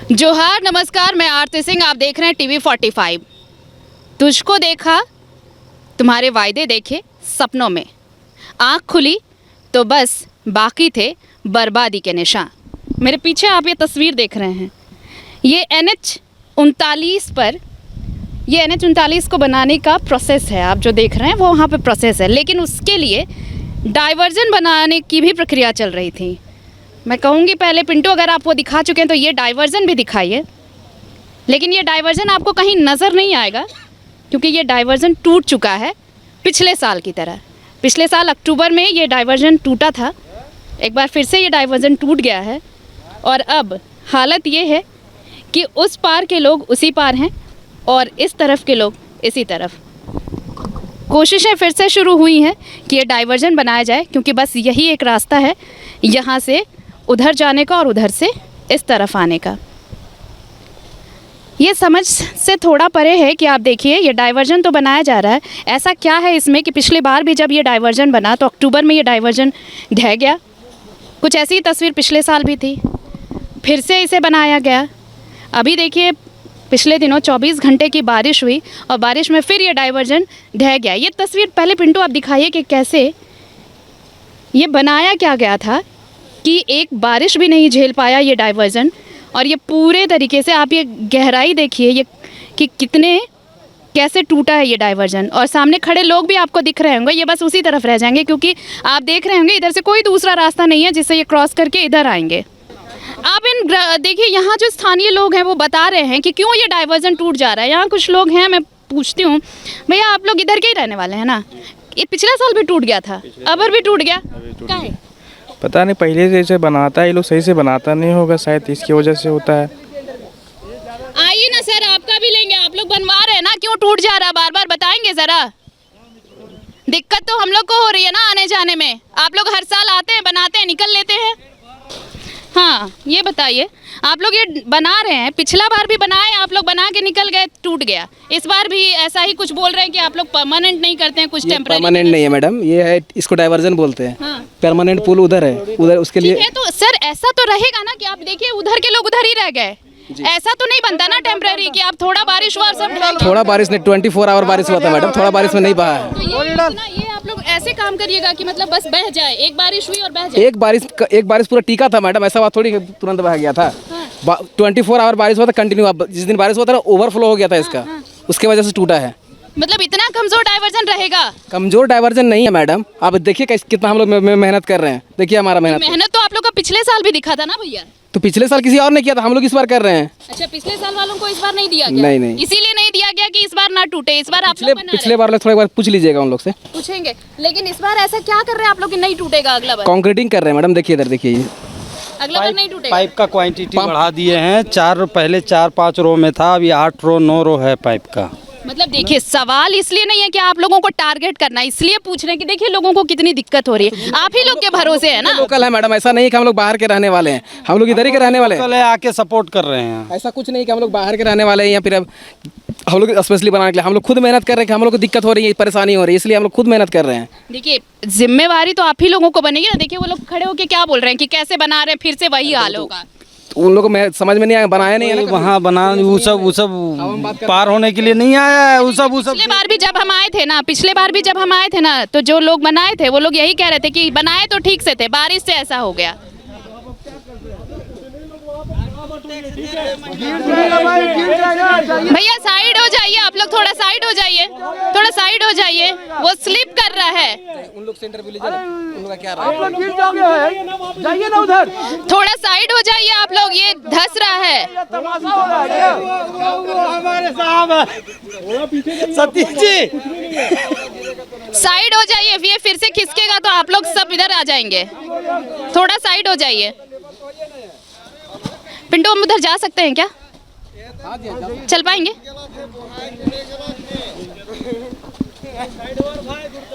जोहार, नमस्कार। मैं आरती सिंह, आप देख रहे हैं टीवी 45। तुझको देखा, तुम्हारे वायदे देखे सपनों में, आँख खुली तो बस बाकी थे बर्बादी के निशान। मेरे पीछे आप ये तस्वीर देख रहे हैं, ये NH 39 पर, ये NH 39 को बनाने का प्रोसेस है। आप जो देख रहे हैं वो वहाँ पे प्रोसेस है, लेकिन उसके लिए डाइवर्जन बनाने की भी प्रक्रिया चल रही थी। मैं कहूँगी पहले पिंटू, अगर आप वो दिखा चुके हैं तो ये डाइवर्जन भी दिखाइए। लेकिन ये डाइवर्जन आपको कहीं नज़र नहीं आएगा, क्योंकि ये डाइवर्जन टूट चुका है पिछले साल की तरह। पिछले साल अक्टूबर में ये डाइवर्जन टूटा था, एक बार फिर से ये डाइवर्जन टूट गया है। और अब हालत ये है कि उस पार के लोग उसी पार हैं और इस तरफ के लोग इसी तरफ। कोशिशें फिर से शुरू हुई हैं कि ये डाइवर्जन बनाया जाए, क्योंकि बस यही एक रास्ता है यहाँ से उधर जाने का और उधर से इस तरफ आने का। ये समझ से थोड़ा परे है कि आप देखिए, ये डाइवर्जन तो बनाया जा रहा है। ऐसा क्या है इसमें कि पिछली बार भी जब ये डाइवर्जन बना तो अक्टूबर में ये डाइवर्जन ढह गया। कुछ ऐसी ही तस्वीर पिछले साल भी थी, फिर से इसे बनाया गया। अभी देखिए, पिछले दिनों 24 घंटे की बारिश हुई और बारिश में फिर ये डाइवर्जन ढह गया। ये तस्वीर पहले पिंटू आप दिखाइए कि कैसे ये बनाया क्या गया था कि एक बारिश भी नहीं झेल पाया ये डाइवर्जन। और ये पूरे तरीके से आप ये गहराई देखिए, ये कि कितने कैसे टूटा है ये डाइवर्जन। और सामने खड़े लोग भी आपको दिख रहे होंगे, ये बस उसी तरफ रह जाएंगे, क्योंकि आप देख रहे होंगे इधर से कोई दूसरा रास्ता नहीं है जिससे ये क्रॉस करके इधर आएंगे। आप इन देखिए, यहाँ जो स्थानीय लोग हैं वो बता रहे हैं कि क्यों ये डाइवर्जन टूट जा रहा है। यहाँ कुछ लोग हैं, मैं पूछती हूँ, भैया आप लोग इधर के ही रहने वाले हैं ना? ये पिछला साल भी टूट गया था, अबर भी टूट गया, क्या है पता नहीं। पहले जैसे बनाता है ये लोग सही से बनाता नहीं होगा, शायद इसकी वजह से होता है। आइए ना सर, आपका भी लेंगे। आप लोग बनवा रहे हैं ना, क्यों टूट जा रहा है बार बार बताएंगे ज़रा। दिक्कत तो हम लोग को हो रही है ना आने जाने में। आप लोग हर साल आते हैं, बनाते हैं, निकल लेते हैं। हाँ, ये बताइए, आप लोग ये बना रहे हैं, पिछला बार भी बनाए, आप लोग बना के निकल गए, टूट गया। इस बार भी ऐसा ही कुछ बोल रहे हैं कि आप लोग परमानेंट नहीं करते हैं, कुछ टेम्पररी। परमानेंट नहीं है मैडम, ये है, इसको डाइवर्जन बोलते हैं। हाँ। परमानेंट पुल उधर है, उधर उसके लिए है। तो सर ऐसा तो रहेगा ना कि आप देखिए उधर के लोग उधर ही रह गए। ऐसा तो नहीं बनता ना टेम्पररी कि आप थोड़ा बारिश हुआ और सब ढह गया। थोड़ा बारिश नहीं, 24 आवर बारिश हुआ था मैडम, थोड़ा बारिश में नहीं बहा है। तो ये आप लोग ऐसे काम करिएगा कि मतलब बस बह जाए, एक बारिश हुई और बह जाए। एक बारिश पूरा टीका था मैडम, ऐसा बात थोड़ी तुरंत बह गया था। 24 आवर बारिश हुआ था कंटिन्यू। जिस दिन बारिश हुआ था ओवरफ्लो हो गया था इसका, उसके वजह से टूटा है। मतलब इतना कमजोर डाइवर्जन रहेगा? कमजोर डाइवर्जन नहीं है मैडम, आप देखिए कितना हम लोग मेहनत कर रहे हैं। देखिए हमारा मेहनत तो आप लोग का पिछले साल भी दिखा था ना भैया। तो पिछले साल किसी और ने किया था, हम लोग इस बार कर रहे हैं। अच्छा, पिछले साल वालों को इस बार नहीं दिया गया? नहीं। इसीलिए नहीं दिया गया कि इस बार ना टूटे। इस बार आप लोग बना पिछले बार थोड़ा बार पूछ लीजिएगा उन लोग से, पूछेंगे। लेकिन इस बार ऐसा क्या कर रहे हैं आप लोग कि नहीं टूटेगा अगला बार? कंक्रीटिंग कर रहे हैं मैडम, देखिए इधर देखिए, ये अगला बार नहीं टूटेगा। पाइप का क्वांटिटी बढ़ा दिए हैं। पहले 4-5 रो में था, अभी 8 रो 9 रो है पाइप का। मतलब देखिए, सवाल इसलिए नहीं है कि आप लोगों को टारगेट करना है, इसलिए पूछ रहे हैं कि देखिए लोगों को कितनी दिक्कत हो रही है। आप ही लोग के भरोसे है ना। लोकल है मैडम, ऐसा नहीं कि हम लोग बाहर के रहने वाले हैं, हम लोग इधर ही के रहने वाले हैं। आके सपोर्ट कर रहे हैं। ऐसा कुछ नहीं कि हम लोग बाहर के रहने वाले हैं या फिर अब हम लोग स्पेशली बनाने के लिए हम लोग खुद मेहनत कर रहे हैं कि हम लोग को दिक्कत हो रही है, परेशानी हो रही है, इसलिए हम लोग खुद मेहनत कर रहे हैं। देखिए, जिम्मेवारी तो आप ही लोगों को बनेगी ना। देखिए वो लोग खड़े होके क्या बोल रहे हैं कि कैसे बना रहे हैं, फिर से वही हाल होगा। उन लोगों को समझ में नहीं आया, बनाया नहीं है ना वहाँ बना, वो सब पार होने के लिए नहीं आया है। वो सब पिछले बार भी जब हम आए थे ना, तो जो लोग बनाए थे वो लोग यही कह रहे थे कि बनाए तो ठीक से थे, बारिश से ऐसा हो गया। भैया साइड हो जाइए, आप लोग थोड़ा साइड हो जाइए, थोड़ा साइड हो जाइए, वो स्लिप कर रहा है। उन लोग सेंटर पे लीजिए, उन लोग का क्या रहा है? आप लोग गिर जाओगे, जाइए ना उधर, थोड़ा साइड हो जाइए आप लोग, ये धंस रहा है। हमारे साहब सतीश जी, साइड हो जाइए, ये फिर से खिसकेगा तो आप लोग सब इधर आ जाएंगे। थोड़ा साइड हो जाइए। पिंटू, हम उधर जा सकते हैं क्या? चल पाएंगे?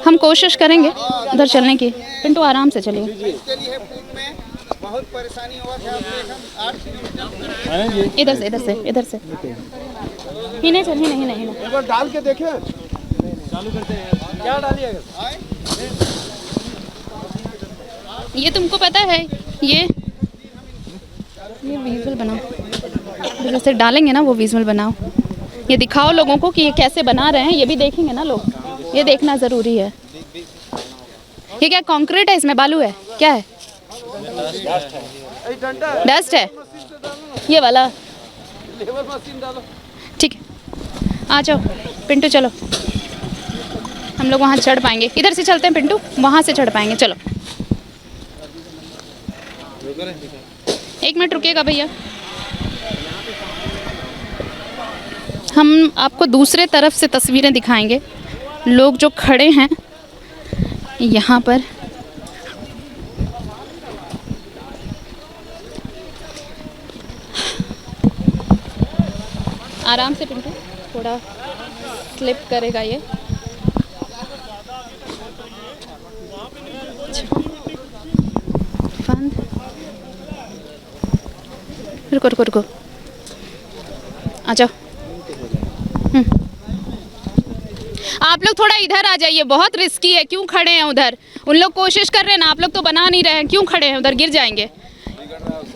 हम कोशिश करेंगे उधर चलने की। पिंटू आराम से चलिए। बहुत परेशानी हुआ था। इधर से ही नहीं एक बार डाल के देखें। चालू करते हैं, क्या डालिएगा? ये तुमको पता है, ये विजुअल बना। जैसे डालेंगे ना वो विजुअल बनाओ, ये दिखाओ लोगों को कि ये कैसे बना रहे हैं, ये भी देखेंगे ना लोग, ये देखना ज़रूरी है। ये क्या कंक्रीट है, इसमें बालू है, क्या है? डस्ट है ये वाला। ठीक है, आ जाओ पिंटू, चलो हम लोग वहाँ चढ़ पाएंगे। इधर से चलते हैं पिंटू, वहाँ से चढ़ पाएंगे। चलो 1 मिनट रुकिएगा भैया, हम आपको दूसरे तरफ से तस्वीरें दिखाएंगे। लोग जो खड़े हैं यहाँ पर, आराम से पिंटू, थोड़ा स्लिप करेगा ये। बंद, रुको रुको रुको, आ जाओ। आप लोग थोड़ा इधर आ जाइए, बहुत रिस्की है, क्यों खड़े हैं उधर? उन लोग कोशिश कर रहे हैं ना, आप लोग तो बना नहीं रहे हैं, क्यों खड़े हैं उधर? गिर जाएंगे।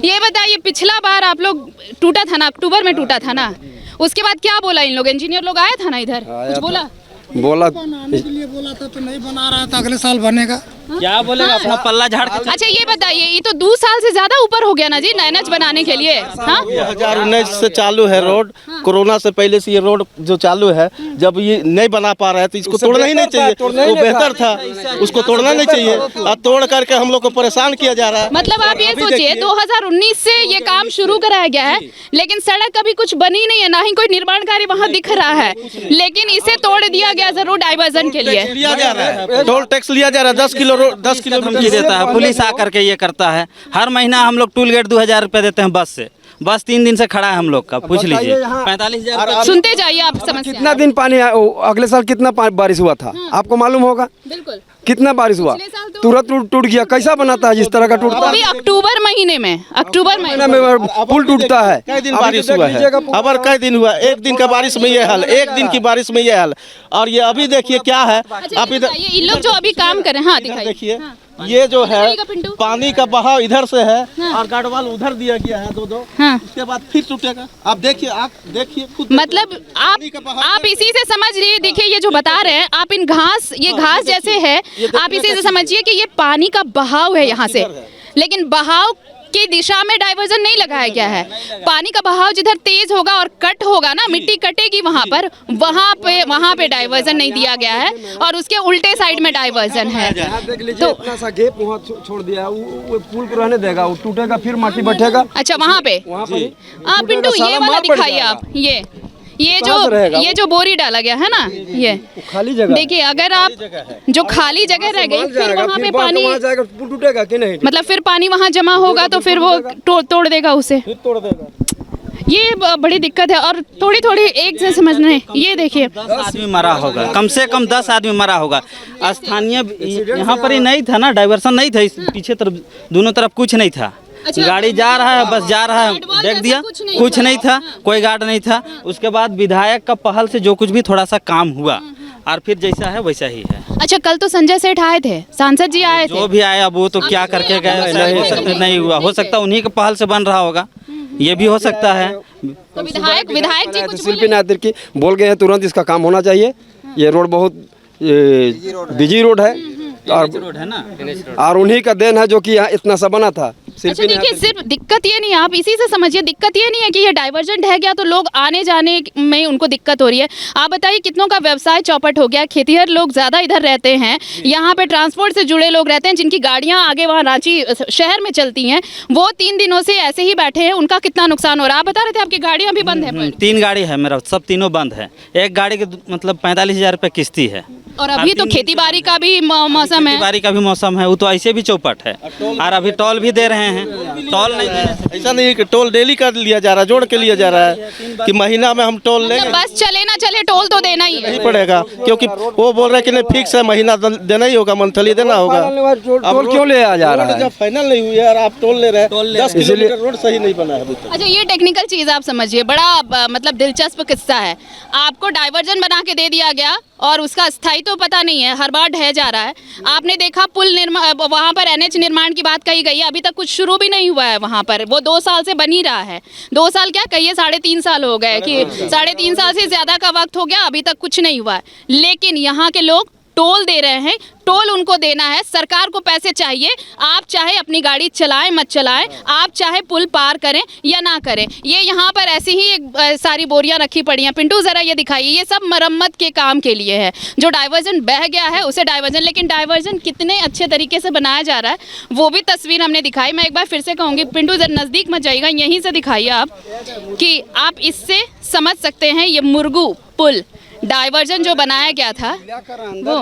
ये बताइए, पिछला बार आप लोग टूटा था ना, अक्टूबर में टूटा था ना, उसके बाद क्या बोला इन लोग? इंजीनियर लोग आया था ना इधर, कुछ बोला? बनाने के लिए बोला था तो नहीं बना रहा था, अगले साल बनेगा। क्या बोलेगा, अपना पल्ला झाड़ के। अच्छा ये बताइए, ये तो 2 साल से ज्यादा ऊपर हो गया ना जी NH बनाने के लिए। हाँ 2019 से चालू है रोड, कोरोना से पहले से ये रोड जो चालू है, जब ये नहीं बना पा रहा है तो इसको तोड़ना ही नहीं चाहिए, वो बेहतर था, उसको तोड़ना नहीं चाहिए, और तोड़ करके हम लोग को परेशान किया जा रहा है। मतलब आप ये सोचिए 2019 से ये काम शुरू कराया गया है, लेकिन सड़क कभी कुछ बनी नहीं है, ना ही कोई निर्माण कार्य वहाँ दिख रहा है, लेकिन इसे तोड़ दिया गया जरूर डाइवर्जन के लिए। लिया जा रहा है, टोल टैक्स लिया जा रहा है, 10 किलो धमकी देता है, पुलिस आ करके ये करता है। हर महीना हम लोग टूल गेट 2000 रुपये देते हैं बस से, बस 3 दिन से खड़ा है हम लोग का, पूछ लीजिए। 45,000। सुनते जाइए आप समस्या। कितना दिन पानी अगले साल कितना बारिश हुआ था आपको मालूम होगा? बिल्कुल। कितना बारिश हुआ? पिछले साल तो- तुरंत टूट गया। कैसा बनाता है जिस तरह का टूटता वो भी अक्टूबर महीने में, अक्टूबर महीने में पुल टूटता है। कई दिन बारिश हुआ है, अबर कई दिन हुआ, एक दिन का बारिश में ये हाल, एक दिन की बारिश में ये हाल, और ये अभी देखिए क्या है। अच्छा, आप इधर ये इन लोग जो अभी काम कर रहे हैं, हाँ दिखाइए। देखिए, ये जो है दिखाइएगा पिंटू। पानी का बहाव इधर से है और गार्डवाल उधर दिया गया है, दो हाँ। उसके बाद फिर टूटेगा। आप देखिए खुद। मतलब आप इसी से समझ लीजिए, देखिए ये जो बता रहे हैं आप, इन घास, ये घास जैसे है, आप इसी से समझिए कि ये पानी का बहाव है यहाँ से, लेकिन बहाव की दिशा में डाइवर्जन नहीं लगाया गया है। पानी का बहाव जिधर तेज होगा और कट होगा ना, मिट्टी कटेगी वहाँ पर, वहाँ पे डाइवर्जन नहीं दिया गया है, और उसके उल्टे साइड में डाइवर्जन है। तो इतना सा गैप वहाँ छोड़ दिया है, वो पुल को रहने देगा, वो टूटेगा फिर माटी बैठेगा। अच्छा वहाँ पे पिंटू ये वाला दिखाइए आप, ये जो बोरी डाला गया है ना, ये खाली जगह देखिए, अगर आप जो खाली जगह रह गई, फिर वहाँ पे पानी जाएगा, पुल टूटेगा कि नहीं? मतलब फिर पानी वहाँ जमा होगा तो फिर वो तोड़ देगा उसे, तोड़ देगा। ये बड़ी दिक्कत है। और थोड़ी थोड़ी एक से समझना है, ये देखिए 10 आदमी मरा होगा, कम से कम 10 आदमी मरा होगा। स्थानीय यहाँ पर ही नहीं था ना, डाइवर्सन नहीं था, इस पीछे तरफ दोनों तरफ कुछ नहीं था। अच्छा, गाड़ी जा रहा है, बस जा रहा है, गार्ड वाल देख जैसा दिया, कुछ नहीं था, कोई गार्ड नहीं था। उसके बाद विधायक का पहल से जो कुछ भी थोड़ा सा काम हुआ, और फिर जैसा है वैसा ही है। अच्छा कल तो संजय सेठ आए थे, सांसद जी आए थे, जो भी आया वो तो क्या करके गए, नहीं हुआ, हो सकता उन्हीं के पहल से बन रहा होगा, ये भी हो सकता है। तो विधायक जी कुछ शिल्पी बोले? नादिर की बोल गए हैं तुरंत इसका काम होना चाहिए। ये रोड बहुत बिजी रोड है, रोड है ना, और उन्हीं का देन है जो कि यहाँ इतना सा बना था। अच्छा देखिए, सिर्फ दिक्कत ये नहीं है, आप इसी से समझिए, दिक्कत ये नहीं है कि ये डाइवर्जेंट है गया तो लोग आने जाने में उनको दिक्कत हो रही है। आप बताइए कितनों का व्यवसाय चौपट हो गया, खेतीहर लोग ज़्यादा इधर रहते हैं, यहाँ पे ट्रांसपोर्ट से जुड़े लोग रहते हैं, जिनकी गाड़ियाँ आगे वहाँ रांची शहर में चलती हैं, वो 3 दिनों से ऐसे ही बैठे हैं, उनका कितना नुकसान हो रहा है। आप बता रहे थे आपकी गाड़ियाँ भी बंद है। 3 गाड़ी है मेरा, सब तीनों बंद है। एक गाड़ी के मतलब 45,000 रुपये किस्ती है, और अभी तो खेती बाड़ी का भी मौसम है, बारी का भी मौसम है, वो तो ऐसे भी चौपट है, और अभी टोल भी दे रहे हैं, टोल नहीं दे रहे। ऐसा नहीं है कि टोल डेली का लिया जा रहा है, जोड़ के लिया जा रहा है कि महीना में हम टोल लेंगे, बस चले ना चले टोल तो देना ही है। नहीं पड़ेगा, क्योंकि वो बोल रहे हैं कि नहीं फिक्स है, महीना देना ही होगा, मंथली देना होगा। टोल क्यों ले आ जा रहा है? जब फाइनल नहीं हुई है और आप टोल ले रहे हैं, 10 किलोमीटर रोड सही नहीं बना है अभी तक। अच्छा ये टेक्निकल चीज़ आप समझिए, बड़ा मतलब दिलचस्प किस्सा है। आपको डाइवर्जन बना के दे दिया गया, और उसका स्थायित्व तो पता नहीं है, हर बार ढह जा रहा है। आपने देखा पुल निर्माण, वहाँ पर NH निर्माण की बात कही गई है, अभी तक कुछ शुरू भी नहीं हुआ है वहाँ पर। वो 2 साल से बन ही रहा है। 2 साल क्या कहिए, 3.5 साल हो गए, कि 3.5 साल से ज़्यादा का वक्त हो गया, अभी तक कुछ नहीं हुआ है। लेकिन यहाँ के लोग टोल दे रहे हैं, टोल उनको देना है। सरकार को पैसे चाहिए। आप चाहे अपनी गाड़ी चलाएं मत चलाएं, आप चाहे पुल पार करें या ना करें। ये यहाँ पर ऐसी ही एक सारी बोरियां रखी पड़ी हैं। पिंटू ज़रा ये दिखाइए, ये सब मरम्मत के काम के लिए है। जो डाइवर्जन बह गया है उसे डाइवर्जन, लेकिन डाइवर्जन कितने अच्छे तरीके से बनाया जा रहा है वो भी तस्वीर हमने दिखाई। मैं एक बार फिर से कहूँगी, पिंटू ज़रा नज़दीक मत जाइएगा, यहीं से दिखाइए आप, कि आप इससे समझ सकते हैं ये मुरगू पुल डाइवर्जन जो बनाया गया था वो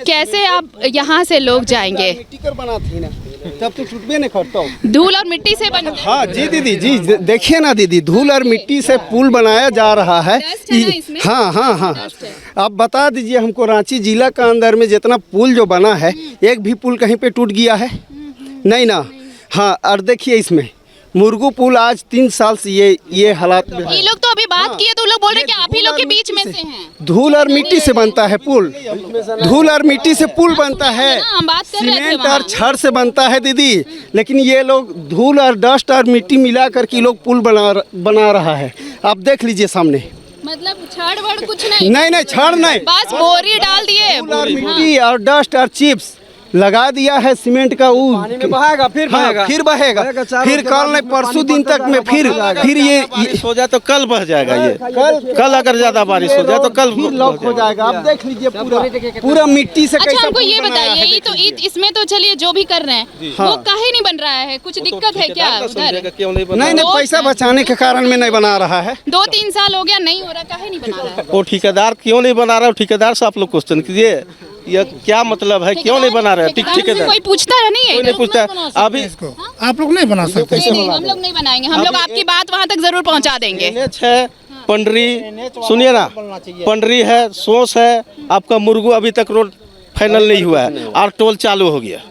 कैसे आप यहाँ से लोग जाएंगे। तब तो टूटबे नहीं करता। धूल और मिट्टी से बन, हाँ जी दीदी जी, देखिए ना दीदी, धूल और मिट्टी से पुल बनाया जा रहा है। डस्ट है ना इसमें? हाँ हाँ हाँ। आप बता दीजिए हमको, रांची जिला का अंदर में जितना पुल जो बना है, एक भी पुल कहीं पे टूट गया है? नहीं ना। हाँ, और देखिए इसमें मुरगू पुल आज 3 साल से ये हालात में है। ये लोग तो अभी बात किए तो लोग बोल रहे हैं कि आप ही लोग के बीच में से हैं। धूल और मिट्टी से बनता है पुल, धूल और मिट्टी से पुल बनता है, हम बात कर रहे थे सीमेंट वहाँ। और छड़ से बनता है दीदी। लेकिन ये लोग धूल और डस्ट और मिट्टी मिला कर के लोग पुल बना रहा है। आप देख लीजिए सामने। मतलब छड़ वड़ कुछ नहीं, नहीं छड़ नहीं, बस बोरी डाल दिए, धूल और मिट्टी और डस्ट और चिप्स लगा दिया है सीमेंट का। वो पानी में बहाएगा, फिर हाँ, बहेगा, फिर बहेगा, फिर कल नहीं परसों दिन तक में फिर ये बारिश हो जाए तो कल बह जाएगा। ये कल अगर ज्यादा बारिश हो जाए तो कल फिर लॉक हो जाएगा। आप देख लीजिए पूरा मिट्टी से अच्छा कैसा हमको पुल ये बनाया बताइए, है, ये तो इसमें तो चलिए जो भी कर रहे हैं वो काहे नहीं बन रहा है, कुछ दिक्कत है क्या उधर? क्यों नहीं बना? नहीं पैसा बचाने के कारण में नहीं बना रहा है। 2-3 साल हो गया नहीं हो रहा, काहे नहीं बना रहा है? वो ठेकेदार क्यों नहीं बना रहा है? ठेकेदार से आप लोग क्वेश्चन कीजिए, ये क्या मतलब है, क्यों नहीं बना रहे? ठेकेदार से कोई पूछता है नहीं है? कोई नहीं पूछता है। अभी आप लोग नहीं बना सकते। नहीं, हम लोग नहीं बनाएंगे, हम लोग आपकी बात वहाँ तक जरूर पहुँचा देंगे। NH है, पंडरी, सुनिए ना, पंडरी है, सोस है, आपका मुरगू अभी तक रोड फाइनल नहीं हुआ है और टोल चालू हो गया।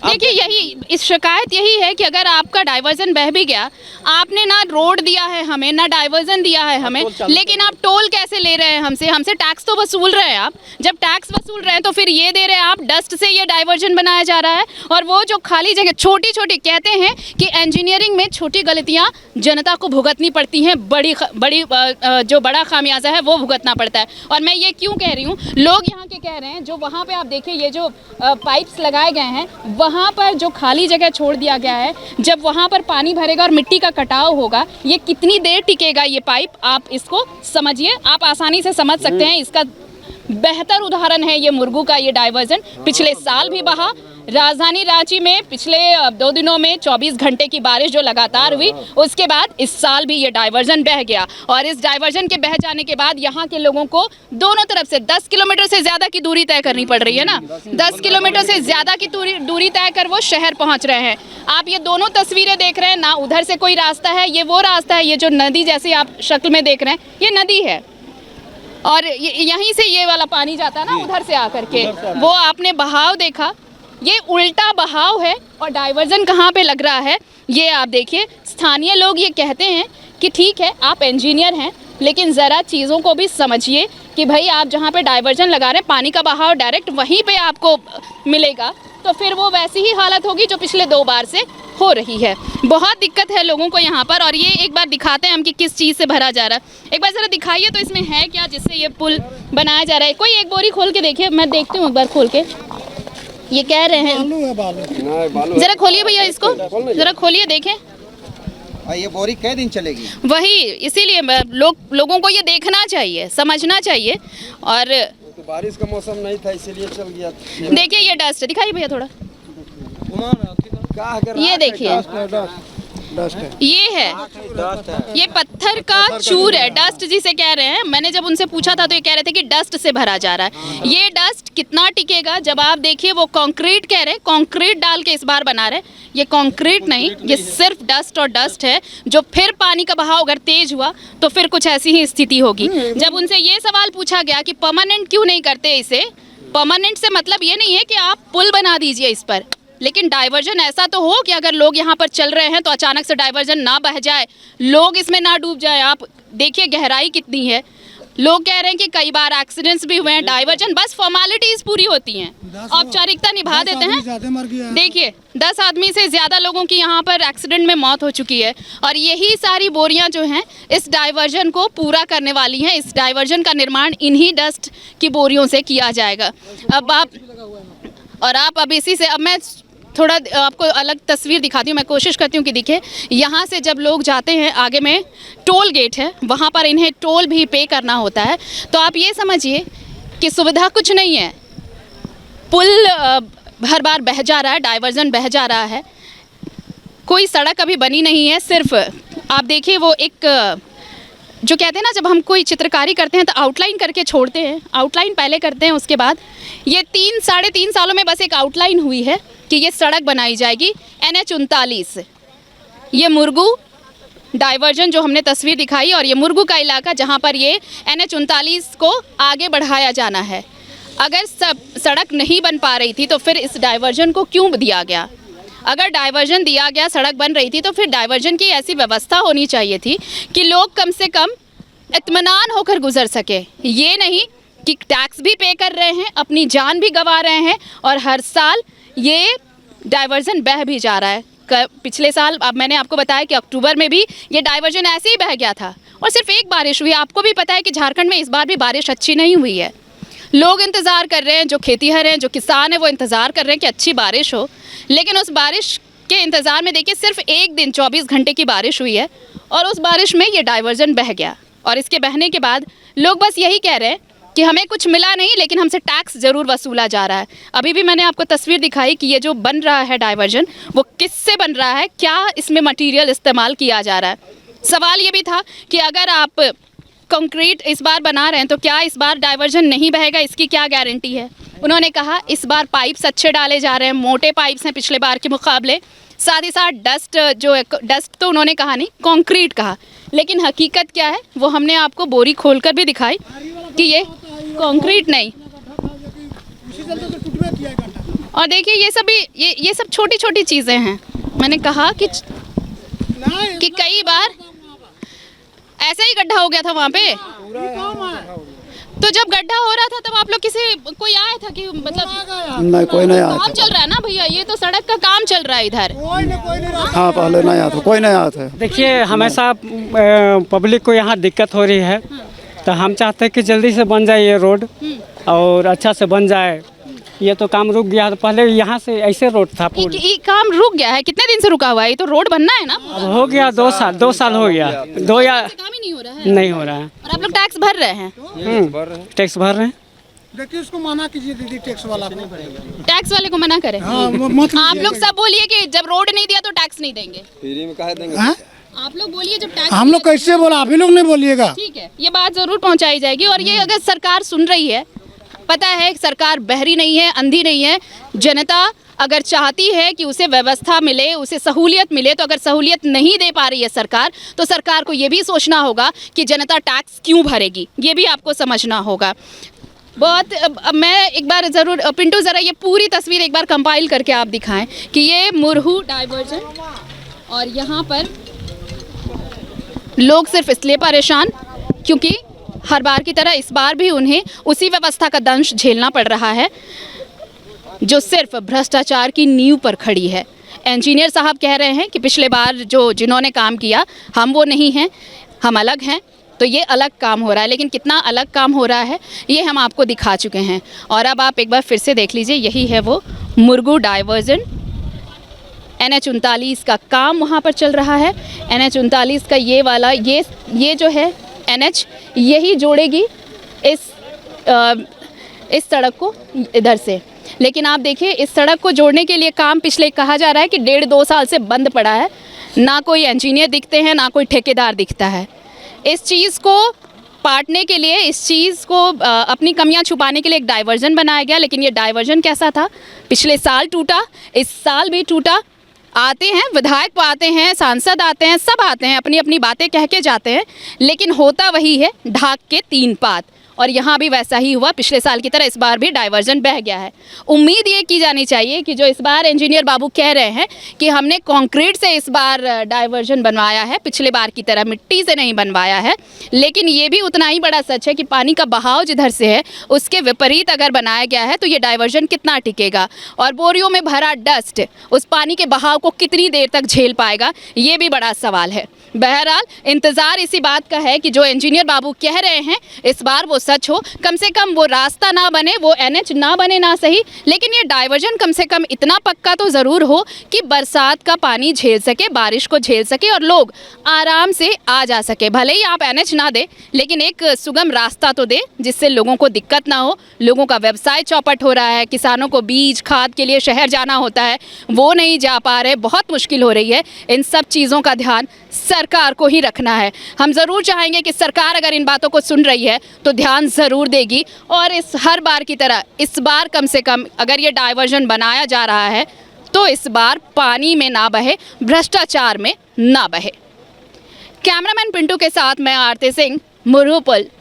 देखिए यही इस शिकायत यही है कि अगर आपका डाइवर्जन बह भी गया, आपने ना रोड दिया है हमें, ना डाइवर्जन दिया है हमें, लेकिन आप टोल कैसे ले रहे हैं हमसे टैक्स तो वसूल रहे हैं आप। जब टैक्स वसूल रहे हैं तो फिर ये दे रहे हैं आप, डस्ट से ये डाइवर्जन बनाया जा रहा है। और वो जो खाली जगह छोटी छोटी, कहते हैं कि इंजीनियरिंग में छोटी गलतियाँ जनता को भुगतनी पड़ती हैं, बड़ी जो बड़ा खामियाजा है वो भुगतना पड़ता है। और मैं ये क्यों कह रही हूँ, लोग यहाँ के कह रहे हैं, जो वहाँ पे आप देखिए ये जो पाइप्स लगाए गए हैं, वहाँ पर जो खाली जगह छोड़ दिया गया है, जब वहाँ पर पानी भरेगा और मिट्टी का कटाव होगा, ये कितनी देर टिकेगा ये पाइप, आप इसको समझिए, आप आसानी से समझ सकते हैं। इसका बेहतर उदाहरण है ये मुरगू का ये डाइवर्जन। पिछले साल भी बहा, राजधानी रांची में पिछले 2 दिनों में 24 घंटे की बारिश जो लगातार हुई, उसके बाद इस साल भी ये डाइवर्जन बह गया। और इस डाइवर्जन के बह जाने के बाद यहाँ के लोगों को दोनों तरफ से 10 किलोमीटर से ज़्यादा की दूरी तय करनी पड़ रही है ना। 10 किलोमीटर से ज़्यादा की दूरी तय कर वो शहर पहुँच रहे हैं। आप ये दोनों तस्वीरें देख रहे हैं ना, उधर से कोई रास्ता है, ये वो रास्ता है, ये जो नदी जैसी आप शक्ल में देख रहे हैं, ये नदी है। और यहीं से ये वाला पानी जाता है ना उधर से आकर के, वो आपने बहाव देखा, ये उल्टा बहाव है। और डाइवर्जन कहाँ पे लग रहा है ये आप देखिए। स्थानीय लोग ये कहते हैं कि ठीक है आप इंजीनियर हैं, लेकिन ज़रा चीज़ों को भी समझिए कि भाई आप जहाँ पे डाइवर्जन लगा रहे हैं, पानी का बहाव डायरेक्ट वहीं पे आपको मिलेगा, तो फिर वो वैसी ही हालत होगी जो पिछले 2 बार से हो रही है। बहुत दिक्कत है लोगों को यहाँ पर। और ये एक बार दिखाते हैं हम कि किस चीज़ से भरा जा रहा है। एक बार ज़रा दिखाइए तो इसमें है क्या जिससे ये पुल बनाया जा रहा है। कोई एक बोरी खोल के देखिए, मैं देखती हूँ एक बार खोल के। ये कह रहे हैं, ज़रा खोलिए भैया इसको, ज़रा खोलिए देखें। ये बोरी कै दिन चलेगी? वही इसीलिए लोगों को ये देखना चाहिए, समझना चाहिए। और तो बारिश का मौसम नहीं था इसीलिए चल गया। देखिए ये डस्ट दिखाइए भैया थोड़ा, ये देखिए ये है, ये पत्थर का चूर है, डस्ट जिसे कह रहे हैं। मैंने जब उनसे पूछा था तो ये कह रहे थे कि डस्ट से भरा जा रहा है। ये डस्ट कितना टिकेगा? जब आप देखिए वो कंक्रीट कह रहे हैं, कंक्रीट डाल के इस बार बना रहे हैं। ये कंक्रीट नहीं, ये सिर्फ डस्ट और डस्ट है, जो फिर पानी का बहाव अगर तेज हुआ तो फिर कुछ ऐसी ही स्थिति होगी। जब उनसे ये सवाल पूछा गया कि परमानेंट क्यों नहीं करते इसे, परमानेंट से मतलब ये नहीं है कि आप पुल बना दीजिए इस पर, लेकिन डाइवर्जन ऐसा तो हो कि अगर लोग यहाँ पर चल रहे हैं तो अचानक से डाइवर्जन ना बह जाए, लोग इसमें ना डूब जाए। आप देखिए गहराई कितनी है, लोग कह रहे हैं कि कई बार एक्सीडेंट्स भी हुए हैं, डाइवर्जन बस फॉर्मेलिटीज पूरी होती हैं, औपचारिकता निभा देते हैं। ज्यादा मर गया है। देखिए 10 आदमी से ज़्यादा लोगों की यहाँ पर एक्सीडेंट में मौत हो चुकी है और यही सारी बोरियां जो हैं इस डाइवर्जन को पूरा करने वाली हैं। इस डाइवर्जन का निर्माण इन्हीं डस्ट की बोरियों से किया जाएगा। अब आप अब इसी से अब मैं थोड़ा आपको अलग तस्वीर दिखाती हूँ, मैं कोशिश करती हूँ कि दिखे। यहाँ से जब लोग जाते हैं, आगे में टोल गेट है, वहाँ पर इन्हें टोल भी पे करना होता है। तो आप ये समझिए कि सुविधा कुछ नहीं है। पुल हर बार बह जा रहा है, डाइवर्जन बह जा रहा है, कोई सड़क अभी बनी नहीं है। सिर्फ आप देखिए वो एक जो कहते हैं ना, जब हम कोई चित्रकारी करते हैं तो आउटलाइन करके छोड़ते हैं, आउटलाइन पहले करते हैं, उसके बाद ये 3-3.5 सालों में बस एक आउटलाइन हुई है कि ये सड़क बनाई जाएगी NH 39। ये मुरगू डाइवर्जन जो हमने तस्वीर दिखाई और ये मुरगू का इलाका जहाँ पर ये NH 39 को आगे बढ़ाया जाना है। अगर सब सड़क नहीं बन पा रही थी तो फिर इस डाइवर्जन को क्यों दिया गया? अगर डाइवर्जन दिया गया, सड़क बन रही थी, तो फिर डाइवर्जन की ऐसी व्यवस्था होनी चाहिए थी कि लोग कम से कम इत्मीनान होकर गुजर सके। ये नहीं कि टैक्स भी पे कर रहे हैं, अपनी जान भी गंवा रहे हैं और हर साल ये डाइवर्जन बह भी जा रहा है। पिछले साल अब मैंने आपको बताया कि अक्टूबर में भी ये डाइवर्जन ऐसे ही बह गया था और सिर्फ एक बारिश हुई। आपको भी पता है कि झारखंड में इस बार भी बारिश अच्छी नहीं हुई है। लोग इंतज़ार कर रहे हैं, जो खेतीहर हैं, जो किसान हैं, वो इंतज़ार कर रहे हैं कि अच्छी बारिश हो, लेकिन उस बारिश के इंतज़ार में देखिए सिर्फ एक दिन 24 घंटे की बारिश हुई है और उस बारिश में ये डाइवर्जन बह गया। और इसके बहने के बाद लोग बस यही कह रहे हैं कि हमें कुछ मिला नहीं, लेकिन हमसे टैक्स ज़रूर वसूला जा रहा है। अभी भी मैंने आपको तस्वीर दिखाई कि ये जो बन रहा है डाइवर्जन, वो किससे बन रहा है, क्या इसमें मटीरियल इस्तेमाल किया जा रहा है। सवाल ये भी था कि अगर आप कंक्रीट इस बार बना रहे हैं तो क्या इस बार डाइवर्जन नहीं बहेगा, इसकी क्या गारंटी है? उन्होंने कहा इस बार पाइप्स अच्छे डाले जा रहे हैं, मोटे पाइप्स हैं पिछले बार के मुकाबले, साथ ही साथ डस्ट तो उन्होंने कहा नहीं, कंक्रीट कहा, लेकिन हकीकत क्या है वो हमने आपको बोरी खोलकर भी दिखाई कि ये कंक्रीट नहीं। और देखिए ये सब छोटी छोटी चीज़ें हैं। मैंने कहा कि कई बार ऐसा ही गड्ढा हो गया था वहाँ पे। तो जब गड्ढा हो रहा था तब आप लोग कोई आया था कि मतलब नहीं, कोई नहीं आया काम चल रहा है ना भैया, ये तो सड़क का काम चल रहा है इधर। हाँ, पहले नहीं आया था, कोई नहीं आया था। देखिए हमेशा पब्लिक को यहाँ दिक्कत हो रही है, तो हम चाहते हैं कि जल्दी से बन जाए ये रोड और अच्छा से बन जाए। ये तो काम रुक गया, पहले यहाँ से ऐसे रोड था पुल। ये काम रुक गया है? कितने दिन से रुका हुआ है? ये तो रोड बनना है ना। अब हो गया 2 साल हो गया, काम ही नहीं हो रहा है। नहीं हो रहा है। और आप लोग टैक्स भर रहे हैं? टैक्स भर रहे हैं। देखिए उसको मना कीजिए दीदी, टैक्स वाला को। टैक्स वाले को मना करें? हाँ, मत आप लोग सब बोलिए कि जब रोड नहीं दिया तो टैक्स नहीं देंगे। लीजिए। आप लोग बोलिए जब टैक्स हम लोग कैसे बोला, आप ही लोग नहीं बोलिएगा। ठीक है, ये बात जरूर पहुंचाई जाएगी। और ये अगर सरकार सुन रही है, पता है सरकार बहरी नहीं है, अंधी नहीं है। जनता अगर चाहती है कि उसे व्यवस्था मिले, उसे सहूलियत मिले, तो अगर सहूलियत नहीं दे पा रही है सरकार, तो सरकार को ये भी सोचना होगा कि जनता टैक्स क्यों भरेगी, ये भी आपको समझना होगा। अब मैं एक बार ज़रूर पिंटू ज़रा ये पूरी तस्वीर एक बार कंपाइल करके आप दिखाएं कि ये मुरहू डाइवर्जन, और यहाँ पर लोग सिर्फ इसलिए परेशान क्योंकि हर बार की तरह इस बार भी उन्हें उसी व्यवस्था का दंश झेलना पड़ रहा है जो सिर्फ भ्रष्टाचार की नींव पर खड़ी है। इंजीनियर साहब कह रहे हैं कि पिछले बार जिन्होंने काम किया हम वो नहीं हैं, हम अलग हैं, तो ये अलग काम हो रहा है। लेकिन कितना अलग काम हो रहा है ये हम आपको दिखा चुके हैं। और अब आप एक बार फिर से देख लीजिए, यही है वो मुरगू डाइवर्जन। NH 39 का काम वहाँ पर चल रहा है। NH 39 का ये वाला ये जो है NH, यही जोड़ेगी इस सड़क को इधर से। लेकिन आप देखिए इस सड़क को जोड़ने के लिए काम पिछले कहा जा रहा है कि 1.5-2 साल से बंद पड़ा है। ना कोई इंजीनियर दिखते हैं, ना कोई ठेकेदार दिखता है। इस चीज़ को पाटने के लिए, इस चीज़ को अपनी कमियां छुपाने के लिए एक डाइवर्जन बनाया गया। लेकिन ये डाइवर्जन कैसा था? पिछले साल टूटा, इस साल भी टूटा। आते हैं विधायक आते हैं, सांसद आते हैं, सब आते हैं, अपनी अपनी बातें कह के जाते हैं, लेकिन होता वही है ढाक के 3 पात। और यहाँ भी वैसा ही हुआ। पिछले साल की तरह इस बार भी डाइवर्जन बह गया है। उम्मीद ये की जानी चाहिए कि जो इस बार इंजीनियर बाबू कह रहे हैं कि हमने कंक्रीट से इस बार डाइवर्जन बनवाया है, पिछले बार की तरह मिट्टी से नहीं बनवाया है, लेकिन ये भी उतना ही बड़ा सच है कि पानी का बहाव जिधर से है उसके विपरीत अगर बनाया गया है तो ये डाइवर्जन कितना टिकेगा, और बोरियों में भरा डस्ट उस पानी के बहाव को कितनी देर तक झेल पाएगा, ये भी बड़ा सवाल है। बहरहाल इंतज़ार इसी बात का है कि जो इंजीनियर बाबू कह रहे हैं इस बार वो सच हो। कम से कम वो रास्ता ना बने, वो NH ना बने ना सही, लेकिन ये डाइवर्जन कम से कम इतना पक्का तो ज़रूर हो कि बरसात का पानी झेल सके, बारिश को झेल सके और लोग आराम से आ जा सके। भले ही आप NH ना दे, लेकिन एक सुगम रास्ता तो दे जिससे लोगों को दिक्कत ना हो। लोगों का व्यवसाय चौपट हो रहा है, किसानों को बीज खाद के लिए शहर जाना होता है, वो नहीं जा पा रहे, बहुत मुश्किल हो रही है। इन सब चीज़ों का ध्यान सरकार को ही रखना है। हम ज़रूर चाहेंगे कि सरकार अगर इन बातों को सुन रही है तो ध्यान ज़रूर देगी, और इस हर बार की तरह इस बार कम से कम अगर ये डाइवर्जन बनाया जा रहा है तो इस बार पानी में ना बहे, भ्रष्टाचार में ना बहे। कैमरामैन पिंटू के साथ मैं आरती सिंह, मुर्हू पुल।